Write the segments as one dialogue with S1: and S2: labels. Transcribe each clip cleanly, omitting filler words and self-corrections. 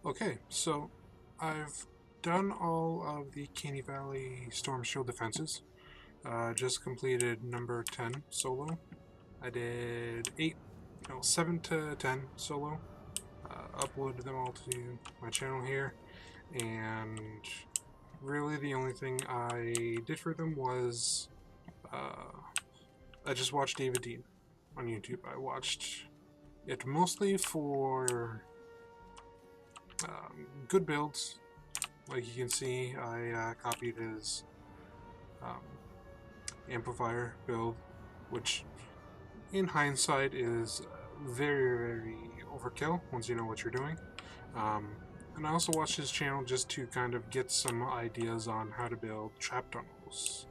S1: Okay, so I've done all of the Canny Valley Storm Shield defenses. Just completed number 10 solo. I did 7 to 10 solo. Uploaded them all to my channel here, and really the only thing I did for them was I just watched David Dean on YouTube. I watched it mostly for good builds. Like you can see, I copied his um, amplifier build, which in hindsight is very, very overkill once you know what you're doing. And I also watched his channel just to kind of get some ideas on how to build trap tunnels,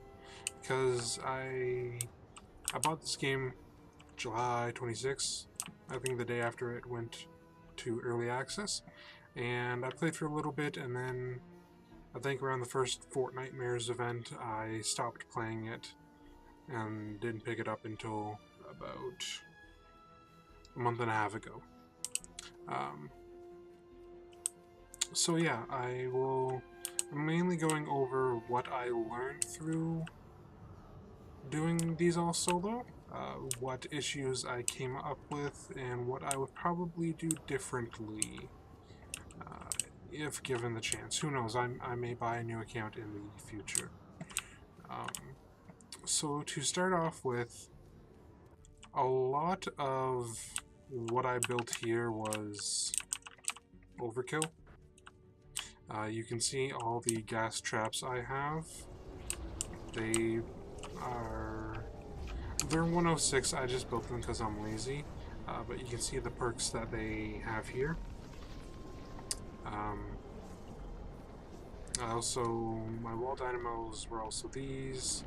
S1: because I bought this game July 26th, I think the day after it went to early access, and I played for a little bit, and then I think around the first Fort Nightmares event I stopped playing it and didn't pick it up until about a month and a half ago. Um, so yeah, I'm mainly going over what I learned through doing these all solo, what issues I came up with, and what I would probably do differently if given the chance. Who knows, I may buy a new account in the future. Um, so to start off with, a lot of what I built here was overkill. You can see all the gas traps I have. They're 106, I just built them because I'm lazy. But you can see the perks that they have here. My wall dynamos were also these.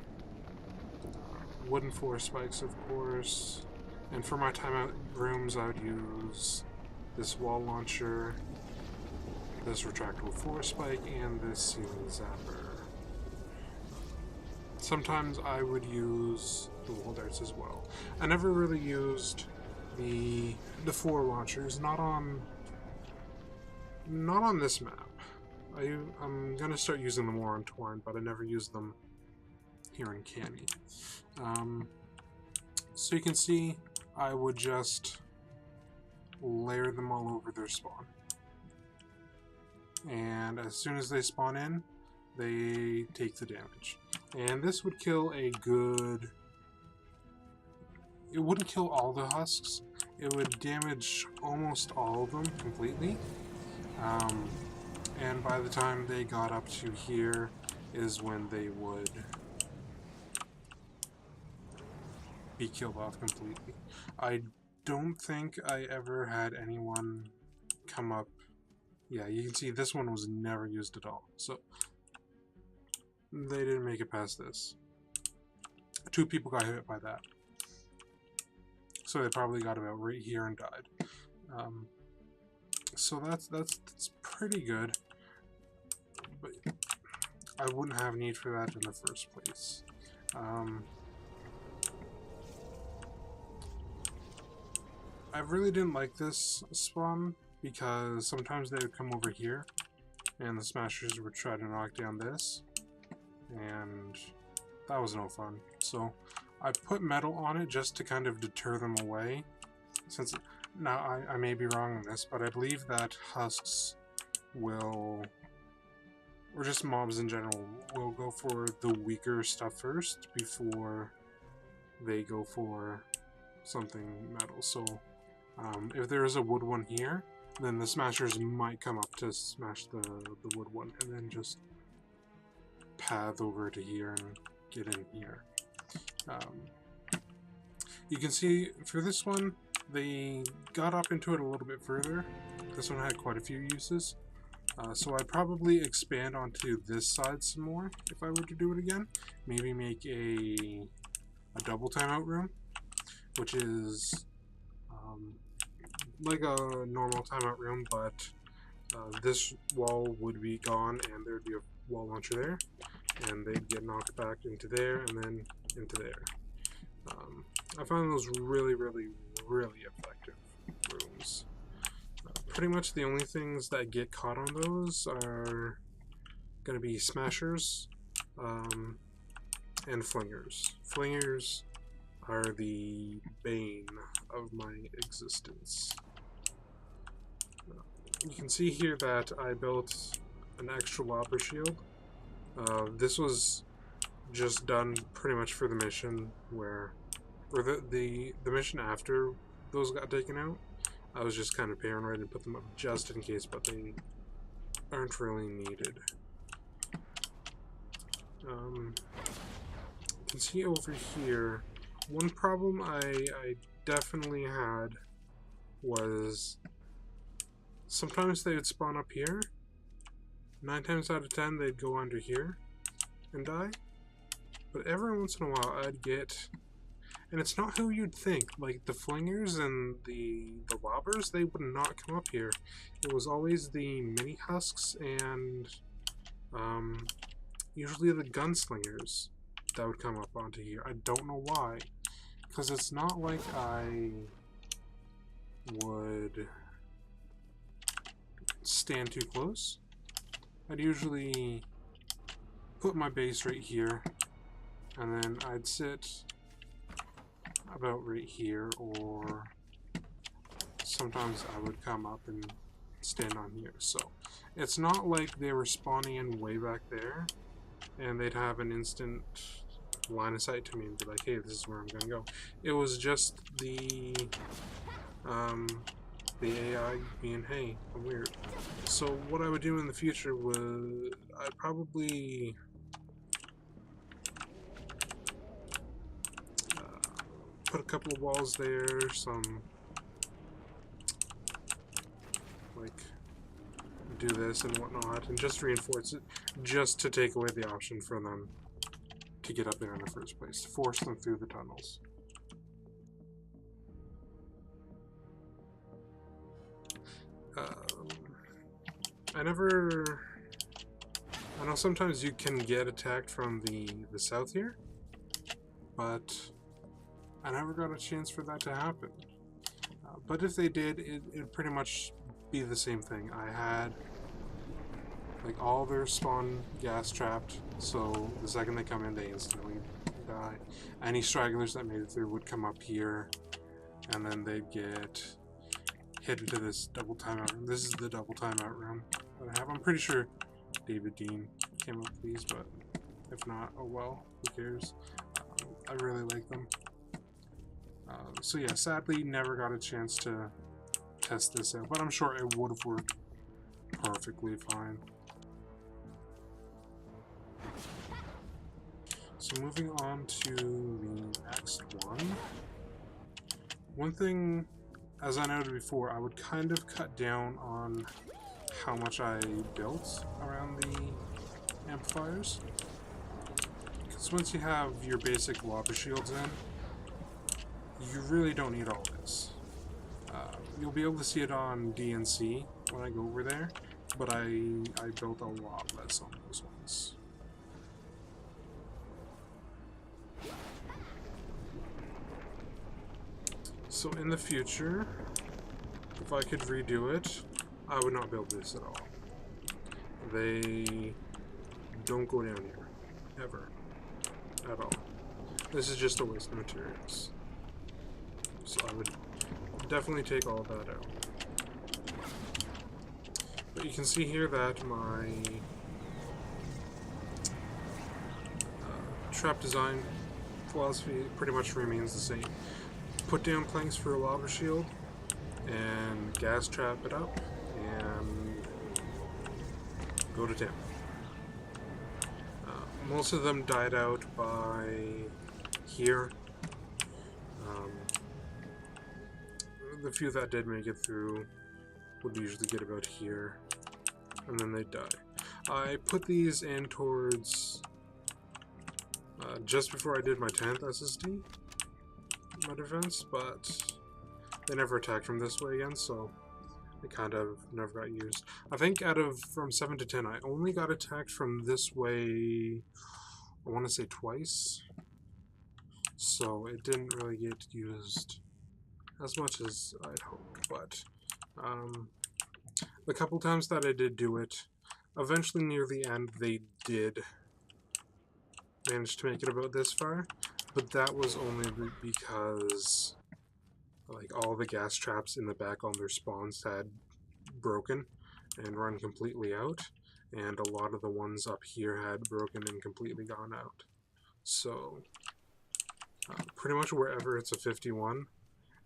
S1: Wooden floor spikes, of course. And for my timeout rooms, I would use this wall launcher, this retractable floor spike, and this ceiling zapper. Sometimes I would use the wall darts as well. I never really used the floor launchers, not on this map. I'm gonna start using them more on Torn, but I never used them here in Canny. So you can see I would just layer them all over their spawn. And as soon as they spawn in, they take the damage. And this would kill a good... It wouldn't kill all the husks. It would damage almost all of them completely. And by the time they got up to here is when they would be killed off completely. I don't think I ever had anyone come up. Yeah, you can see this one was never used at all. So they didn't make it past this. 2 people got hit by that. So they probably got about right here and died. So that's pretty good. But I wouldn't have need for that in the first place. I really didn't like this spawn because sometimes they would come over here and the smashers would try to knock down this, and that was no fun. So I put metal on it just to kind of deter them away. Since now I may be wrong on this, but I believe that husks will, or just mobs in general, will go for the weaker stuff first before they go for something metal. So if there is a wood one here, then the smashers might come up to smash the wood one, and then just path over to here and get in here. You can see for this one, they got up into it a little bit further. This one had quite a few uses. So I'd probably expand onto this side some more if I were to do it again. Maybe make a double timeout room, which is like a normal timeout room, but this wall would be gone and there'd be a wall launcher there, and they'd get knocked back into there and then into there. I found those really, really, really effective rooms. pretty much the only things that get caught on those are going to be smashers and flingers. Flingers are the bane of my existence. You can see here that I built an extra lobber shield. This was just done pretty much for the mission where, or the mission after those got taken out. I was just kind of paranoid and put them up just in case, but they aren't really needed. You can see over here, one problem I definitely had was sometimes they would spawn up here. 9 times out of 10 they'd go under here and die. But every once in a while I'd get, and it's not who you'd think, like the flingers and the lobbers, they would not come up here. It was always the mini husks and usually the gunslingers that would come up onto here. I don't know why, because it's not like I would stand too close. I'd usually put my base right here, and then I'd sit about right here, or sometimes I would come up and stand on here. So it's not like they were spawning in way back there and they'd have an instant line of sight to me and be like, hey, this is where I'm gonna go. It was just the AI being, hey, I'm weird. So what I would do in the future was I'd probably put a couple of walls there, some like do this and whatnot, and just reinforce it, just to take away the option for them to get up there in the first place, force them through the tunnels. I know sometimes you can get attacked from the south here, but I never got a chance for that to happen. But if they did, it'd pretty much be the same thing. I had like all their spawn gas trapped, so the second they come in, they instantly die. Any stragglers that made it through would come up here, and then they'd get hit into this double timeout room. This is the double timeout room that I have. I'm pretty sure David Dean came up with these, but if not, oh well, who cares? I really like them. So yeah, sadly, never got a chance to test this out, but I'm sure it would have worked perfectly fine. So moving on to the next one. One thing, as I noted before, I would kind of cut down on how much I built around the amplifiers. Because once you have your basic lobber shields in, you really don't need all this. You'll be able to see it on DNC when I go over there, but I built a lot less on those ones. So in the future, if I could redo it, I would not build this at all. They don't go down here, ever, at all. This is just a waste of materials. So I would definitely take all of that out. But you can see here that my trap design philosophy pretty much remains the same. Put down planks for a lava shield and gas trap it up and go to town. Most of them died out by here. The few that did make it through would usually get about here, and then they die. I put these in towards just before I did my 10th SSD, my defense, but they never attacked from this way again, so it kind of never got used. I think from 7 to 10, I only got attacked from this way, I want to say twice, so it didn't really get used as much as I'd hoped, but The couple times that I did do it, eventually near the end, they did manage to make it about this far, but that was only because like all the gas traps in the back on their spawns had broken and run completely out, and a lot of the ones up here had broken and completely gone out. So pretty much wherever it's a 51,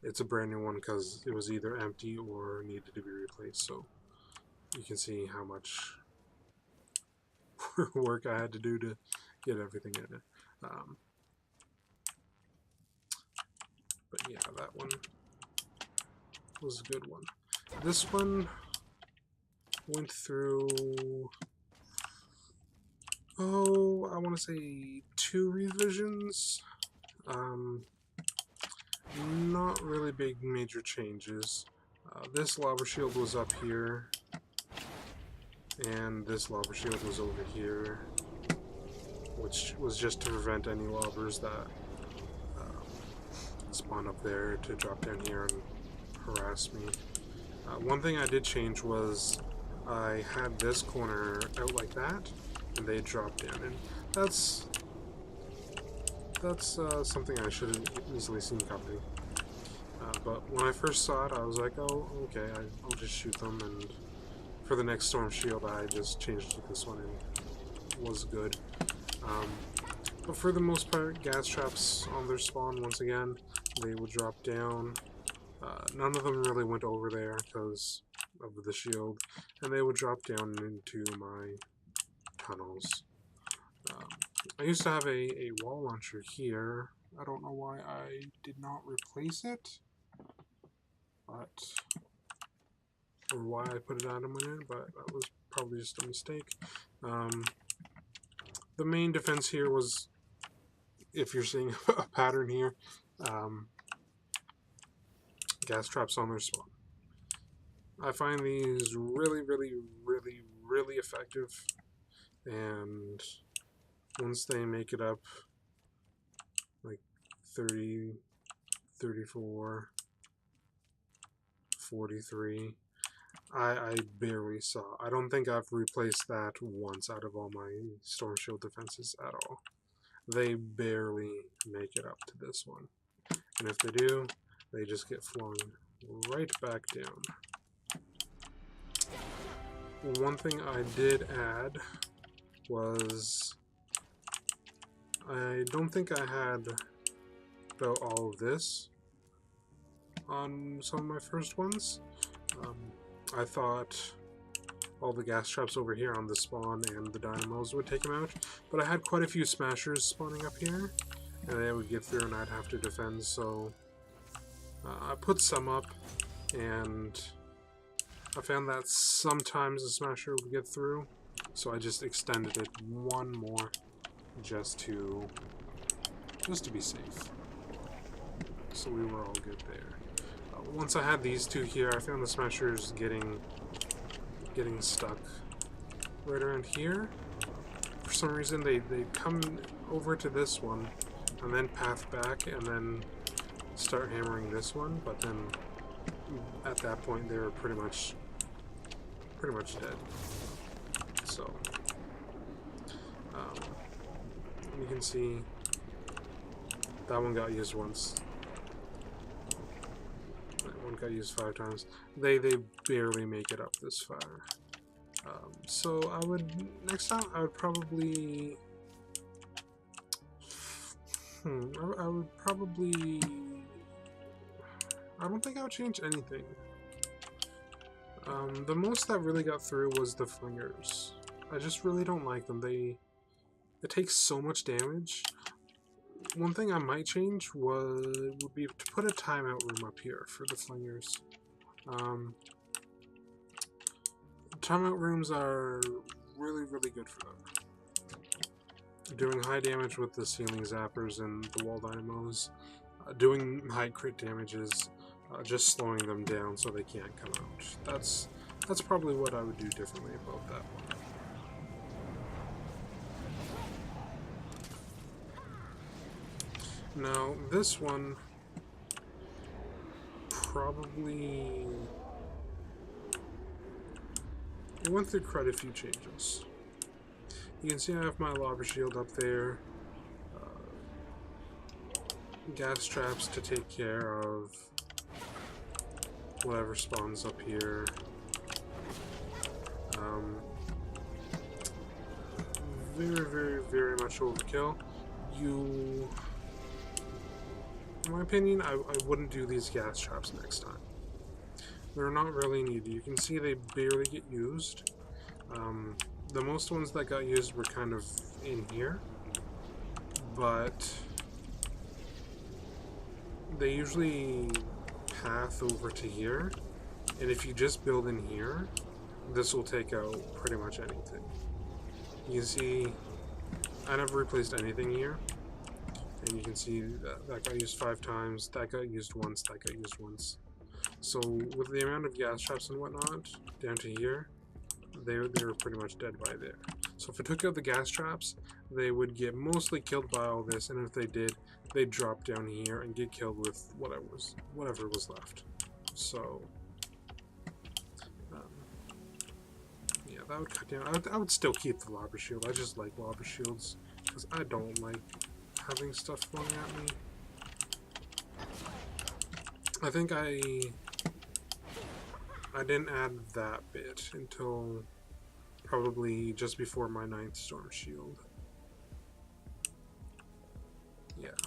S1: it's a brand new one because it was either empty or needed to be replaced. So you can see how much work I had to do to get everything in it. But yeah, that one was a good one. This one went through, I want to say 2 revisions. Not really big major changes. This lava shield was up here, and this lava shield was over here, which was just to prevent any lobbers that spawn up there to drop down here and harass me. One thing I did change was I had this corner out like that, and they dropped down, and that's something I should have easily seen coming. But when I first saw it, I was like, oh, okay, I'll just shoot them, and for the next storm shield, I just changed to this one, and it was good. But for the most part, gas traps on their spawn, once again, they would drop down. None of them really went over there because of the shield, and they would drop down into my tunnels. I used to have a wall launcher here. I don't know why I did not replace it, or why I put an item in it, but that was probably just a mistake. The main defense here was, if you're seeing a pattern here, gas traps on their spawn. I find these really, really, really, really effective, and once they make it up like 30, 34, 43, I barely saw. I don't think I've replaced that once out of all my storm shield defenses at all. They barely make it up to this one. And if they do, they just get flung right back down. One thing I did add was, I don't think I had about all of this on some of my first ones. I thought all the gas traps over here on the spawn and the dynamos would take them out, but I had quite a few smashers spawning up here, and they would get through and I'd have to defend, so I put some up, and I found that sometimes the smasher would get through, so I just extended it one more just to be safe. So we were all good there. Once I had these two here, I found the smashers getting stuck right around here. For some reason, they come over to this one and then path back and then start hammering this one, but then at that point they were pretty much dead. So you can see that one got used once. That one got used 5 times. They barely make it up this far. So I would, next time I would probably I would probably, I don't think I would change anything. The most that really got through was the flingers. I just really don't like them. It takes so much damage. One thing I might change would be to put a timeout room up here for the flingers. Timeout rooms are really, really good for them. Doing high damage with the ceiling zappers and the wall dynamos. Doing high crit damages, just slowing them down so they can't come out. That's probably what I would do differently about that one. Now, this one probably it went through quite a few changes. You can see I have my lava shield up there, gas traps to take care of whatever spawns up here. Very much overkill. In my opinion, I wouldn't do these gas traps next time. They're not really needed. You can see they barely get used. The most ones that got used were kind of in here, but they usually path over to here, and if you just build in here, this will take out pretty much anything. You can see I never replaced anything here, and you can see that got used 5 times, that got used once, that got used once. So with the amount of gas traps and whatnot down to here, they were pretty much dead by there. So if I took out the gas traps, they would get mostly killed by all this, and if they did, they'd drop down here and get killed with whatever was left. So yeah, that would cut down. I would still keep the lava shield. I just like lava shields because I don't like having stuff flowing at me. I think I didn't add that bit until probably just before my 9th storm shield. Yeah.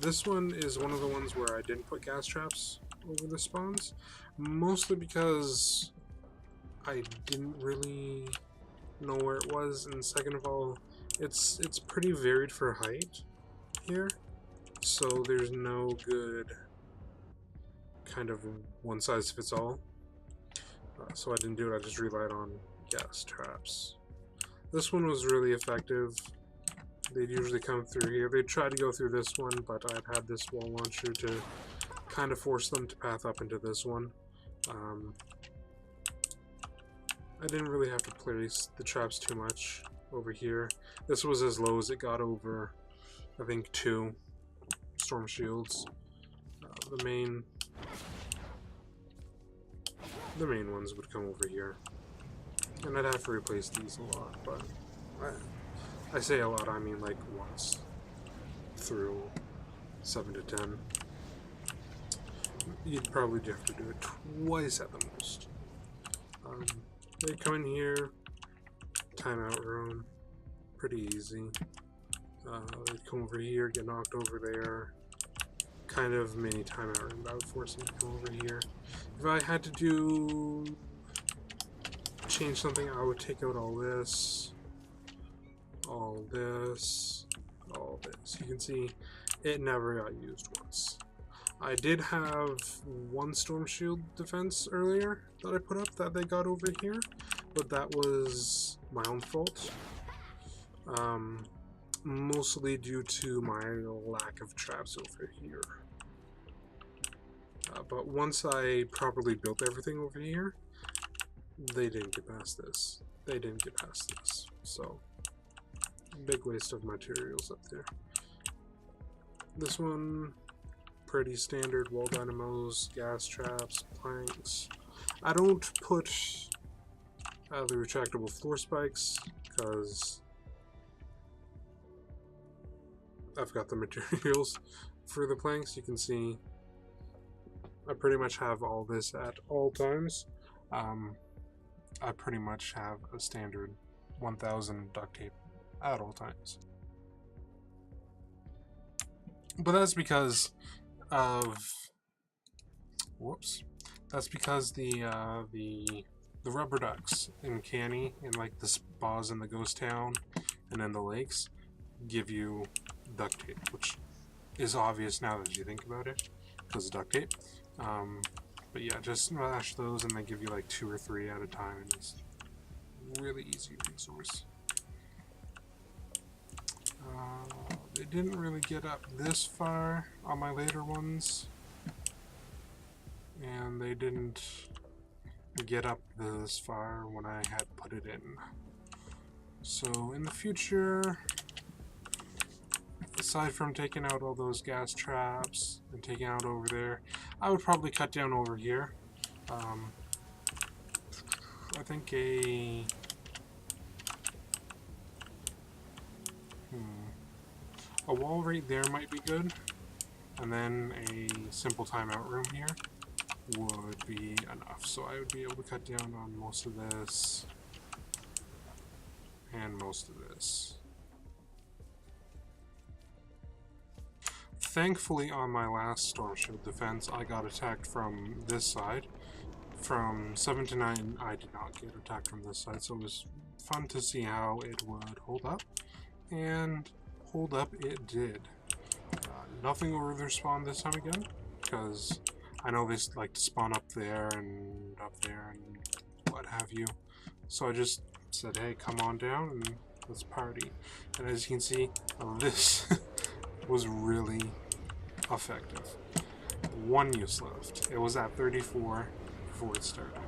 S1: This one is one of the ones where I didn't put gas traps over the spawns, mostly because I didn't really know where it was, and second of all, it's pretty varied for height here, so there's no good kind of one size fits all. So I didn't do it. I just relied on gas traps. This one was really effective. They'd usually come through here. They'd try to go through this one, but I'd had this wall launcher to kind of force them to path up into this one. I didn't really have to place the traps too much over here. This was as low as it got over, I think, 2 storm shields. The main ones would come over here, and I'd have to replace these a lot, but I say a lot, I mean like once through 7 to 10. You'd probably have to do it twice at the most. They come in here, timeout room, pretty easy. They'd come over here, get knocked over there. Kind of mini timeout room that would force them to come over here. If I had to change something, I would take out all this, all this, all this. You can see it never got used once. I did have 1 storm shield defense earlier that I put up that they got over here, but that was my own fault. Mostly due to my lack of traps over here. But once I properly built everything over here, they didn't get past this. They didn't get past this. So, big waste of materials up there. This one, pretty standard wall dynamos, gas traps, planks. I don't put the retractable floor spikes because I've got the materials for the planks. You can see I pretty much have all this at all times. I pretty much have a standard 1000 duct tape at all times. But that's because of that's because the rubber ducks in Canny and like the spas in the ghost town and then the lakes give you duct tape, which is obvious now that you think about it because of duct tape. But yeah, just smash those and they give you like 2 or 3 at a time, and it's really easy resource. They didn't really get up this far on my later ones, and they didn't get up this far when I had put it in. So in the future, aside from taking out all those gas traps and taking out over there, I would probably cut down over here. I think a wall right there might be good, and then a simple timeout room here would be enough. So I would be able to cut down on most of this and most of this. Thankfully, on my last storm shield defense, I got attacked from this side. From 7 to 9, I did not get attacked from this side, so it was fun to see how it would hold up. And hold up it did. Nothing over their spawn this time again, because I know they like to spawn up there and what have you. So I just said, hey, come on down and let's party. And as you can see, this was really effective. One use left. It was at 34 before it started.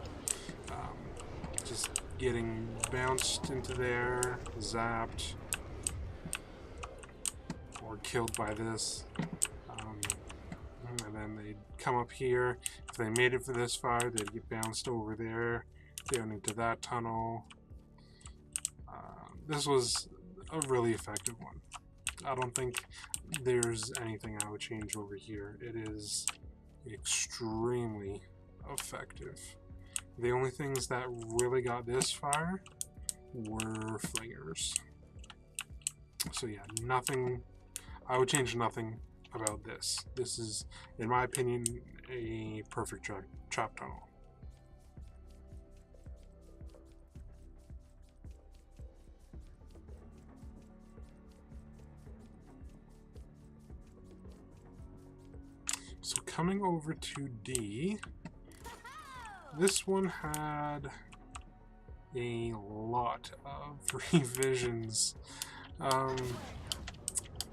S1: Just getting bounced into there, zapped, or killed by this. And then they'd come up here. If they made it for this far, they'd get bounced over there, down into that tunnel. This was a really effective one. I don't think there's anything I would change over here. It is extremely effective. The only things that really got this far were flingers. So yeah, nothing. I would change nothing about this. This is, in my opinion, a perfect trap tunnel. So coming over to D, this one had a lot of revisions.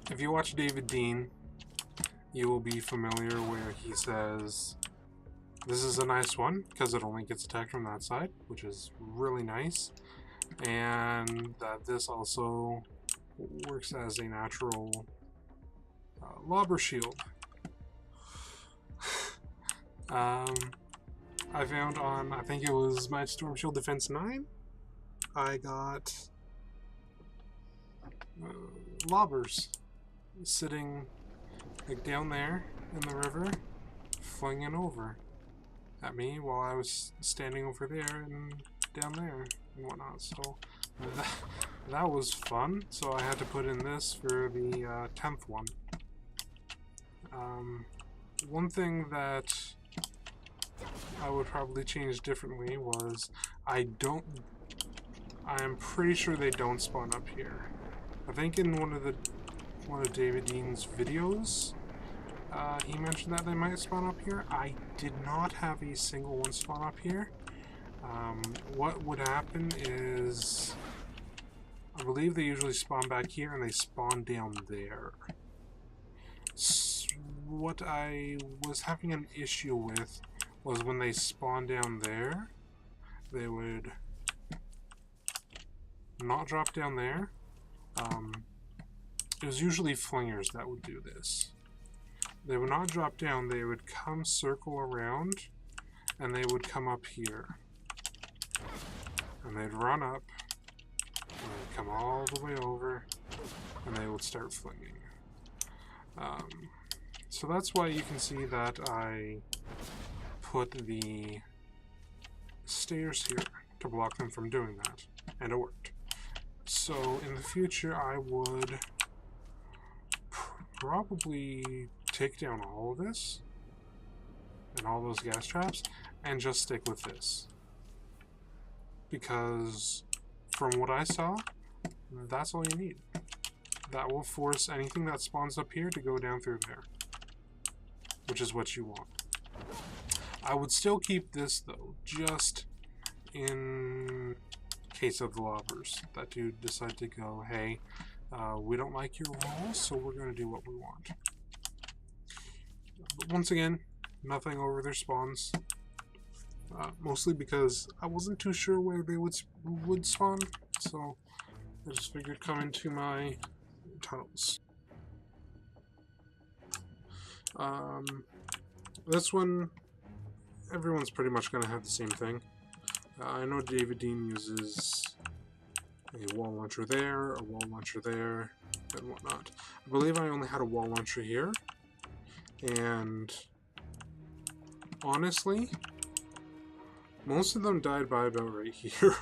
S1: If you watch David Dean, you will be familiar where he says, this is a nice one because it only gets attacked from that side, which is really nice, and that this also works as a natural lobber shield. I found on, I think it was my Storm Shield Defense 9, I got lobbers sitting like down there in the river, flinging over at me while I was standing over there and down there and whatnot. So that was fun. So I had to put in this for the 10th one. One thing that I would probably change differently was I'm pretty sure they don't spawn up here. I think in one of David Dean's videos, he mentioned that they might spawn up here. I did not have a single one spawn up here. What would happen is, I believe they usually spawn back here and they spawn down there. What I was having an issue with was when they spawn down there, they would not drop down there. It was usually flingers that would do this. They would not drop down, they would come circle around, and they would come up here. And they'd run up, and they'd come all the way over, and they would start flinging. So that's why you can see that I put the stairs here to block them from doing that, and it worked. So in the future I would probably take down all of this and all those gas traps and just stick with this, because from what I saw, that's all you need. That will force anything that spawns up here to go down through there, which is what you want. I would still keep this though, just in case of the lobbers that do decide to go, hey, we don't like your rules, so we're going to do what we want. But once again, nothing over their spawns, mostly because I wasn't too sure where they would spawn, so I just figured come into my tunnels. This one, everyone's pretty much going to have the same thing. I know David Dean uses a wall launcher there, a wall launcher there, and whatnot. I believe I only had a wall launcher here, and honestly, most of them died by about right here.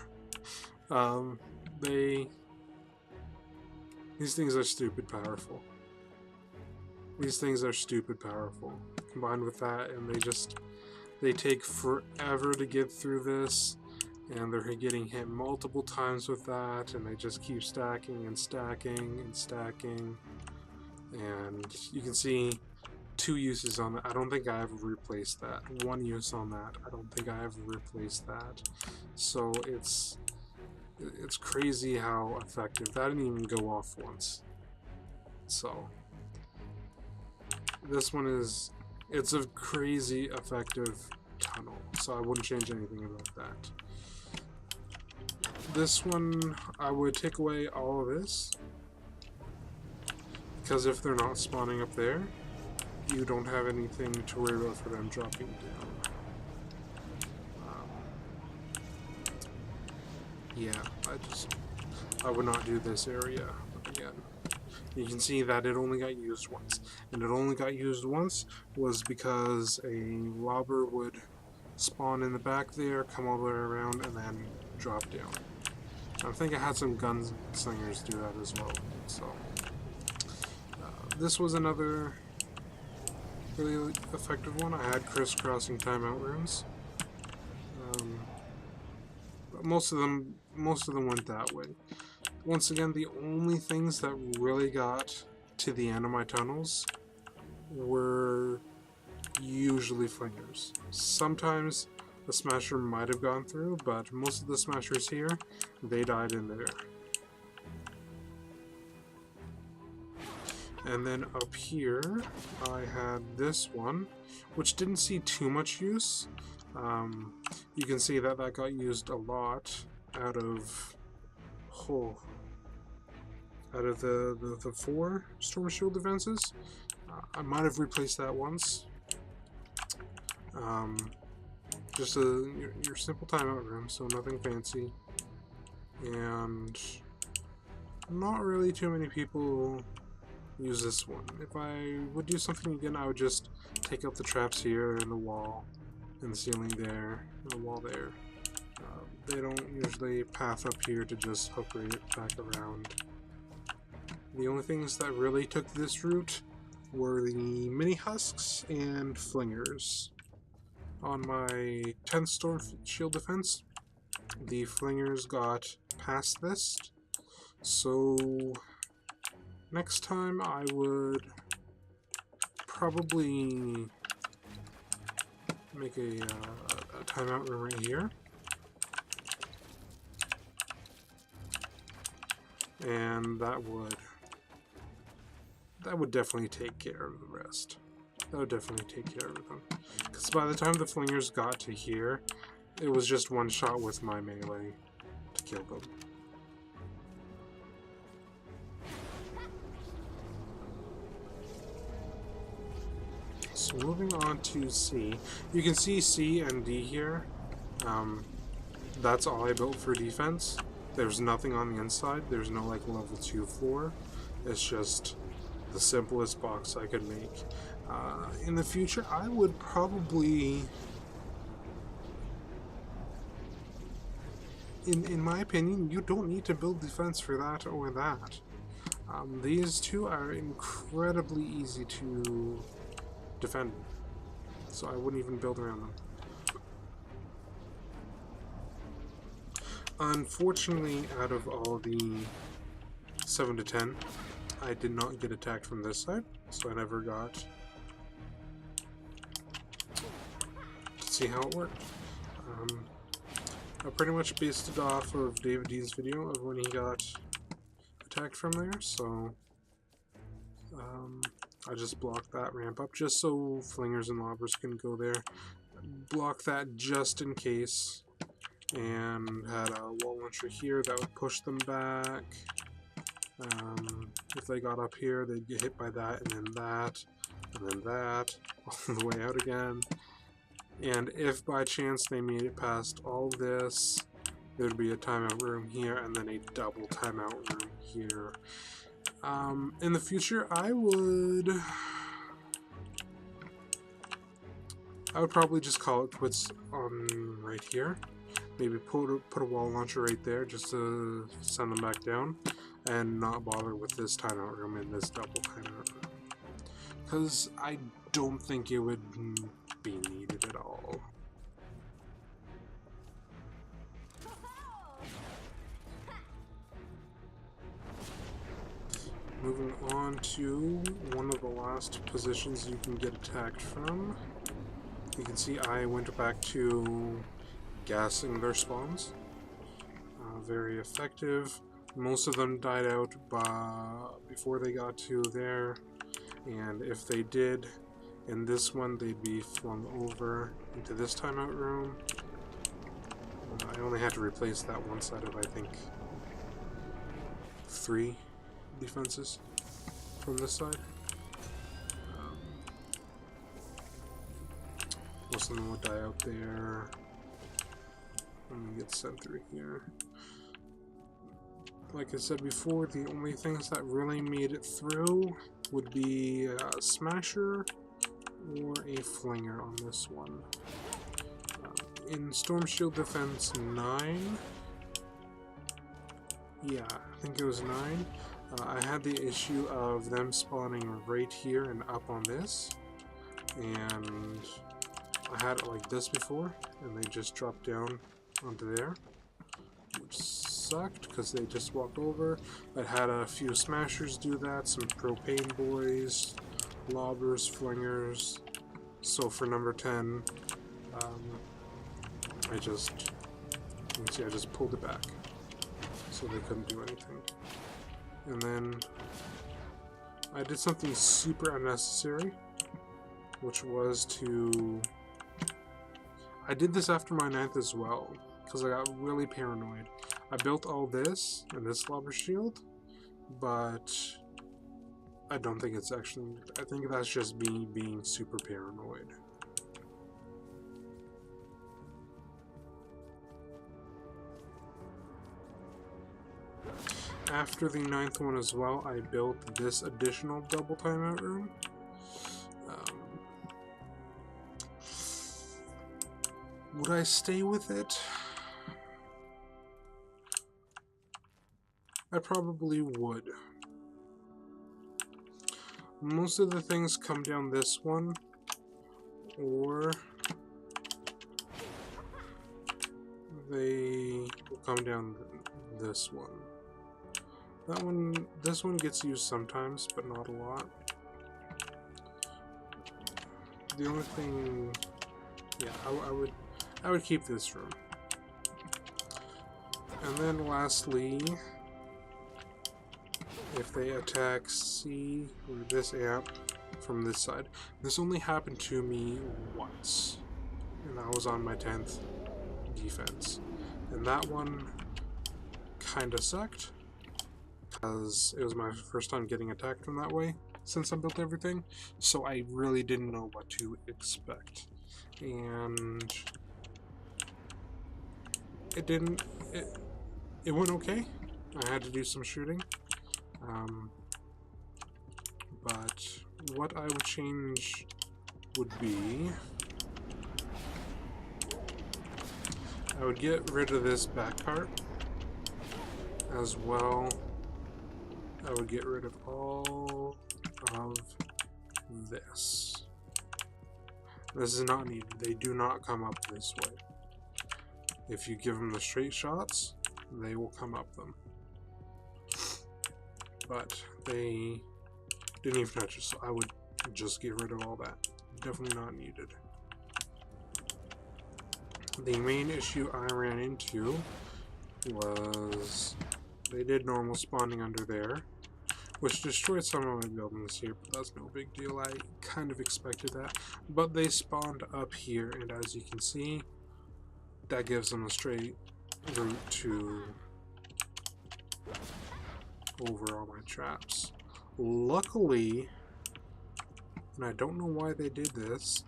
S1: These things are stupid powerful. These things are stupid powerful. Combined with that, and they take forever to get through this, and they're getting hit multiple times with that, and they just keep stacking and stacking and stacking. And you can see 2 uses on that. I don't think I ever replaced that. 1 use on that. I don't think I ever replaced that. So it's crazy how effective. That didn't even go off once. So this one it's a crazy effective tunnel. So I wouldn't change anything about that. This one, I would take away all of this, because if they're not spawning up there, you don't have anything to worry about for them dropping down. Yeah, I would not do this area again. You can see that it only got used once. And it only got used once was because a lobber would spawn in the back there, come all the way around, and then drop down. I think I had some gunslingers do that as well. So this was another really effective one. I had crisscrossing timeout rooms. But most of them went that way. Once again, the only things that really got to the end of my tunnels were usually flingers. Sometimes the smasher might have gone through, but most of the smashers here, they died in there. And then up here, I had this one, which didn't see too much use. You can see that got used a lot out of the 4 storm shield defenses. I might have replaced that once. Just your simple timeout room, so nothing fancy. And not really too many people use this one. If I would do something again, I would just take out the traps here and the wall and the ceiling there and the wall there. They don't usually path up here to just hook right back around. The only things that really took this route were the mini husks and flingers. On my 10th storm shield defense, the flingers got past this, so next time I would probably make a timeout room right here, and that would definitely take care of the rest. That would definitely take care of them. Because by the time the flingers got to here, it was just one shot with my melee to kill them. So moving on to C. You can see C and D here. That's all I built for defense. There's nothing on the inside. There's no like level 2 floor. It's just the simplest box I could make. In the future, I would probably, in my opinion, you don't need to build defense for that or that. These two are incredibly easy to defend, so I wouldn't even build around them. Unfortunately, out of all the 7 to 10, I did not get attacked from this side, so I never got to see how it worked. I pretty much based it off of David Dean's video of when he got attacked from there, so I just blocked that ramp up just so flingers and lobbers can go there. Block that just in case, and had a wall launcher here that would push them back. If they got up here, they'd get hit by that, and then that, all the way out again. And if by chance they made it past all this, there would be a timeout room here and then a double timeout room here. In the future, I would probably just call it quits on right here. Maybe put a wall launcher right there just to send them back down, and not bother with this timeout room and this double timeout room, because I don't think it would be needed at all. Moving on to one of the last positions you can get attacked from. You can see I went back to gassing their spawns. Very effective. Most of them died out before they got to there, and if they did, in this one they'd be flung over into this timeout room. I only had to replace that one side of, I think, 3 defenses from this side. Most of them would die out there. And get sent through here. Like I said before, the only things that really made it through would be a smasher or a flinger on this one. In Storm Shield Defense 9, yeah, I think it was 9, I had the issue of them spawning right here and up on this, and I had it like this before, and they just dropped down onto there, which sucked because they just walked over. I had a few smashers do that, some propane boys, lobbers, flingers. So for number 10, you can see I just pulled it back, so they couldn't do anything. And then I did something super unnecessary, which was I did this after my 9th as well, because I got really paranoid. I built all this and this lobber shield, but I don't think it's actually needed. I think that's just me being super paranoid. After the 9th one as well, I built this additional double timeout room. Would I stay with it? I probably would. Most of the things come down this one, or they will come down this one. This one gets used sometimes, but not a lot. The only thing, yeah, I would keep this room. And then lastly, if they attack C or this amp from this side, this only happened to me once, and I was on my 10th defense. And that one kinda sucked, because it was my first time getting attacked from that way since I built everything, so I really didn't know what to expect. And it went okay. I had to do some shooting. But what I would change would be, I would get rid of this back part as well. I would get rid of all of this. This is not needed. They do not come up this way. If you give them the straight shots, they will come up them. But they didn't even touch it, so I would just get rid of all that. Definitely not needed. The main issue I ran into was they did normal spawning under there, which destroyed some of my buildings here, but that's no big deal. I kind of expected that. But they spawned up here, and as you can see, that gives them a straight route to over all my traps. Luckily, and I don't know why they did this,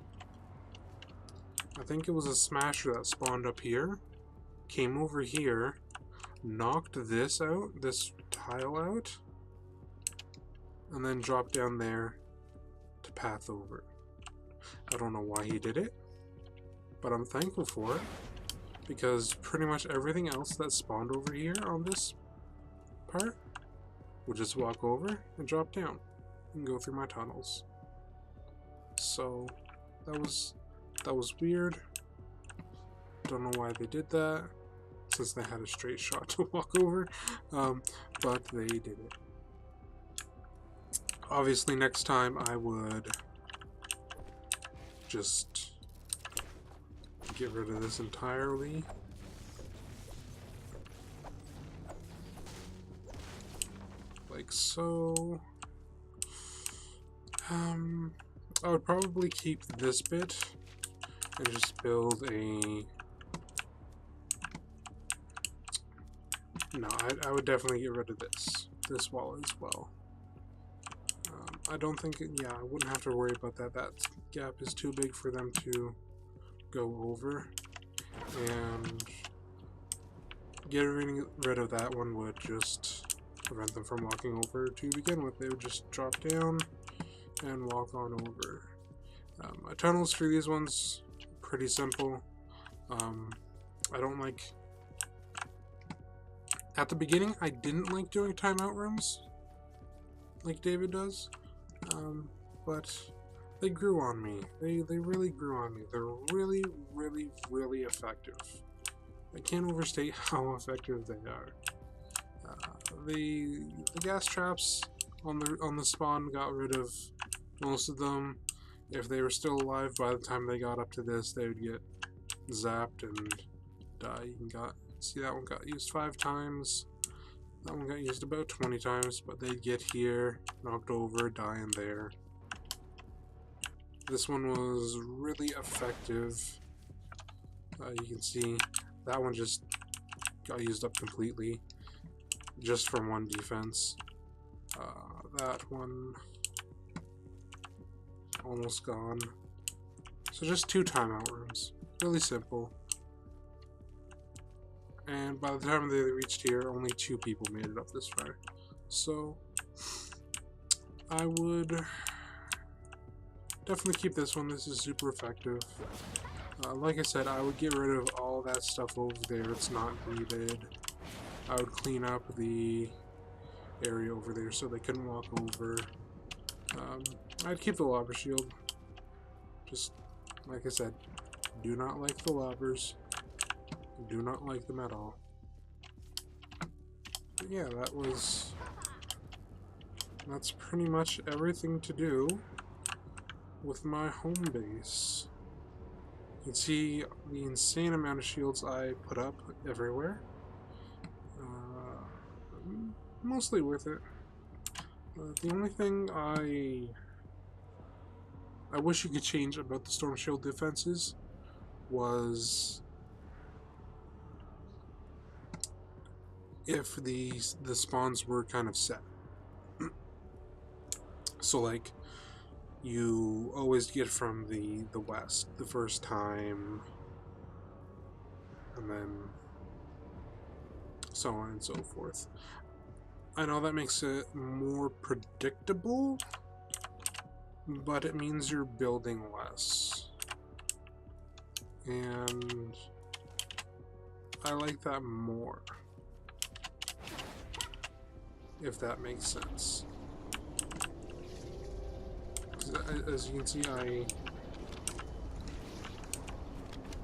S1: I think it was a smasher that spawned up here, came over here, knocked this out, this tile out, and then dropped down there to path over. I don't know why he did it, but I'm thankful for it, because pretty much everything else that spawned over here on this part would just walk over and drop down and go through my tunnels. So that was weird. Don't know why they did that, since they had a straight shot to walk over, but they did it. Obviously next time I would just get rid of this entirely. Like so. I would probably keep this bit and just build a... No, I would definitely get rid of this wall as well. I don't think, yeah, I wouldn't have to worry about that. That gap is too big for them to go over, and getting rid of that one would just prevent them from walking over to begin with. They would just drop down and walk on over. My tunnels for these ones, pretty simple. I don't like... At the beginning, I didn't like doing timeout rooms like David does, but they grew on me. They really grew on me. They're really, really, really effective. I can't overstate how effective they are. The gas traps on the spawn got rid of most of them. If they were still alive by the time they got up to this, they would get zapped and die. See, that one got used 5 times. That one got used about 20 times, but they'd get here, knocked over, die in there. This one was really effective. You can see that one just got used up completely, just from one defense. That one almost gone. So just 2 timeout rooms. Really simple. And by the time they reached here, only 2 people made it up this far. So I would definitely keep this one. This is super effective. Like I said, I would get rid of all that stuff over there. It's not needed. I would clean up the area over there so they couldn't walk over. I'd keep the lava shield. Just like I said, do not like the lobbers. Do not like them at all. But yeah, that's pretty much everything to do with my home base. You can see the insane amount of shields I put up everywhere. Mostly worth it. The only thing I wish you could change about the storm shield defenses was if the spawns were kind of set. So like, you always get from the west the first time, and then so on and so forth. I know that makes it more predictable, but it means you're building less. And I like that more, if that makes sense. As you can see,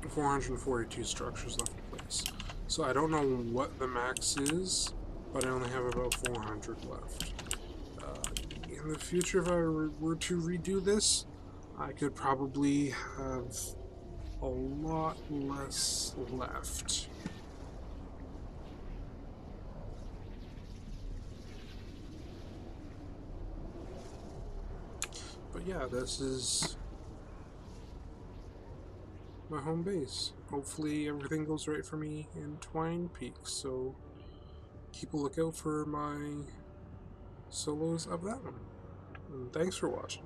S1: 442 structures left in place. So I don't know what the max is, but I only have about 400 left. In the future, if I were to redo this, I could probably have a lot less left. But yeah, this is my home base. Hopefully everything goes right for me in Twine Peaks, so keep a lookout for my solos of that one. And thanks for watching.